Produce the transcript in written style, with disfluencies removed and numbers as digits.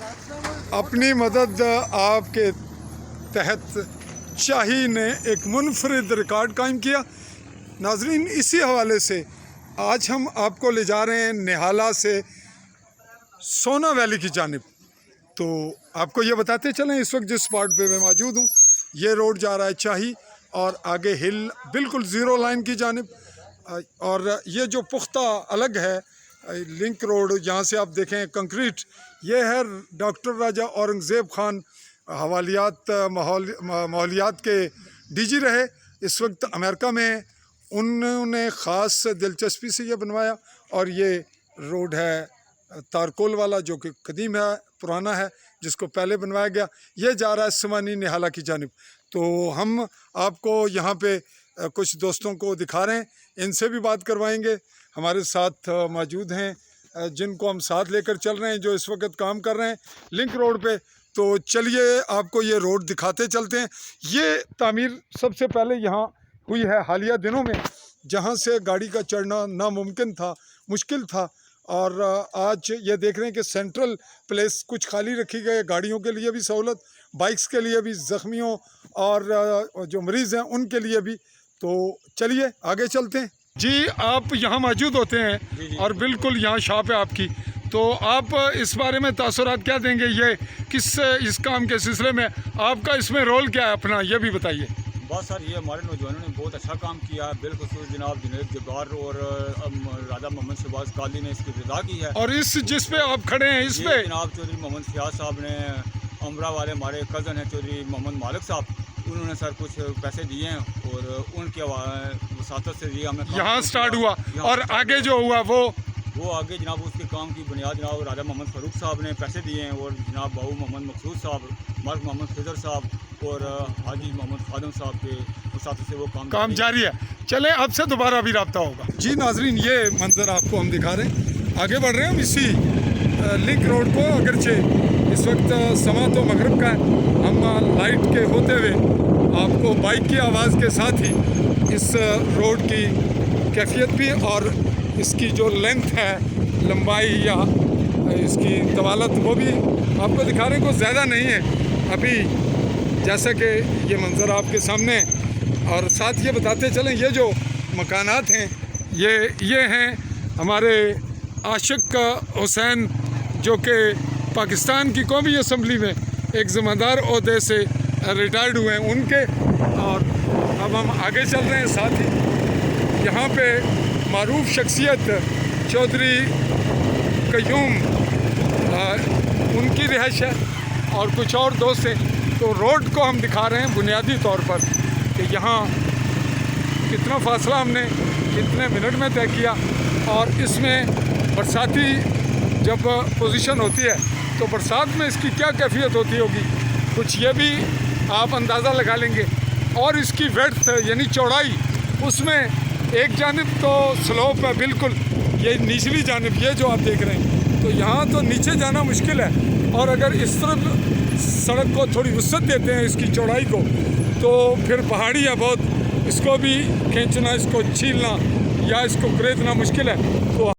अपनी मदद आप के तहत शाही ने एक मुनफरिद रिकॉर्ड कायम किया। नाजरीन, इसी हवाले से आज हम आपको ले जा रहे हैं निहाला से सोना वैली की जानिब। तो आपको ये बताते चलें, इस वक्त जिस स्पॉट पे मैं मौजूद हूँ, ये रोड जा रहा है शाही और आगे हिल बिल्कुल ज़ीरो लाइन की जानिब। और ये जो पुख्ता अलग है लिंक रोड, यहाँ से आप देखें कंक्रीट, ये है डॉक्टर राजा औरंगज़ेब ख़ान हवालियात माहौलियात के डीजी रहे। इस वक्त अमेरिका में उन्होंने ख़ास दिलचस्पी से ये बनवाया। और ये रोड है तारकोल वाला, जो कि कदीम है, पुराना है, जिसको पहले बनवाया गया। ये जा रहा है समानी निहाला की जानिब। तो हम आपको यहाँ पे कुछ दोस्तों को दिखा रहे हैं, इनसे भी बात करवाएंगे। हमारे साथ मौजूद हैं जिनको हम साथ लेकर चल रहे हैं, जो इस वक्त काम कर रहे हैं लिंक रोड पे। तो चलिए आपको ये रोड दिखाते चलते हैं। ये तामीर सबसे पहले यहाँ हुई है हालिया दिनों में, जहाँ से गाड़ी का चढ़ना नामुमकिन था, मुश्किल था। और आज ये देख रहे हैं कि सेंट्रल प्लेस कुछ खाली रखी गई है, गाड़ियों के लिए भी सहूलत, बाइक्स के लिए भी, ज़ख्मियों और जो मरीज़ हैं उनके लिए भी। तो चलिए आगे चलते हैं। जी, आप यहाँ मौजूद होते हैं और बिल्कुल यहाँ शॉप है आपकी, तो आप इस बारे में तासुरात क्या देंगे? ये इस काम के सिलसिले में आपका इसमें रोल क्या है अपना, ये भी बताइए। बस सर, ये हमारे नौजवानों ने बहुत अच्छा काम किया है। बिलखुसूस जनाब जुनैद जब्बार और राजा मोहम्मद शहबाज काली ने इसकी रज़ा की है। और इस जिस पे आप खड़े हैं, इस पे जनाब चौधरी मोहम्मद फयाज साहब ने, अमरा वाले हमारे कज़न हैं चौधरी मोहम्मद मालिक साहब, उन्होंने सर कुछ पैसे दिए हैं और उनके वसातत से ये हमें यहाँ स्टार्ट हुआ। और आगे जो हुआ वो आगे जनाब उसके काम की बुनियाद जनाब राजा मोहम्मद फ़ारूक साहब ने पैसे दिए हैं, और जनाब बाबू मोहम्मद मकसूद साहब, मर्क मोहम्मद खिजर साहब और हाजी मोहम्मद खादम साहब के वसातत से वो काम जारी है। चले, अब से दोबारा भी रब्ता होगा। जी नाजरीन, ये मंजर आपको हम दिखा रहे हैं। आगे बढ़ रहे हैं हम इसी लिंक रोड को। अगरचे इस वक्त समा तो मगरिब का है, हम लाइट के होते हुए आपको बाइक की आवाज़ के साथ ही इस रोड की कैफियत भी और इसकी जो लेंथ है, लंबाई या इसकी तवालत, वो भी आपको दिखा रहे हैं। कुछ ज़्यादा नहीं है अभी, जैसा कि ये मंज़र आपके सामने है। और साथ ये बताते चलें, ये जो मकानात हैं ये हैं हमारे आशिक हुसैन, जो कि पाकिस्तान की कौमी असम्बली में एक ज़िम्मेदार ओहदे से रिटायर्ड हुए हैं, उनके। और अब हम आगे चल रहे हैं। साथ ही यहाँ पे मारूफ शख्सियत चौधरी कयूम, उनकी रिहाइश है और कुछ और दोस्त हैं। तो रोड को हम दिखा रहे हैं बुनियादी तौर पर कि यहाँ कितना फासला हमने कितने मिनट में तय किया। और इसमें बरसाती जब पोजीशन होती है तो बरसात में इसकी क्या कैफियत होती होगी, कुछ ये भी आप अंदाज़ा लगा लेंगे। और इसकी वेड्थ यानी चौड़ाई, उसमें एक जानिब तो स्लोप है बिल्कुल, ये निचली जानिब ये जो आप देख रहे हैं, तो यहाँ तो नीचे जाना मुश्किल है। और अगर इस तरफ सड़क को थोड़ी वुसअत देते हैं इसकी चौड़ाई को, तो फिर पहाड़ी है बहुत, इसको भी खींचना, इसको छीलना या इसको कुरेदना मुश्किल है। तो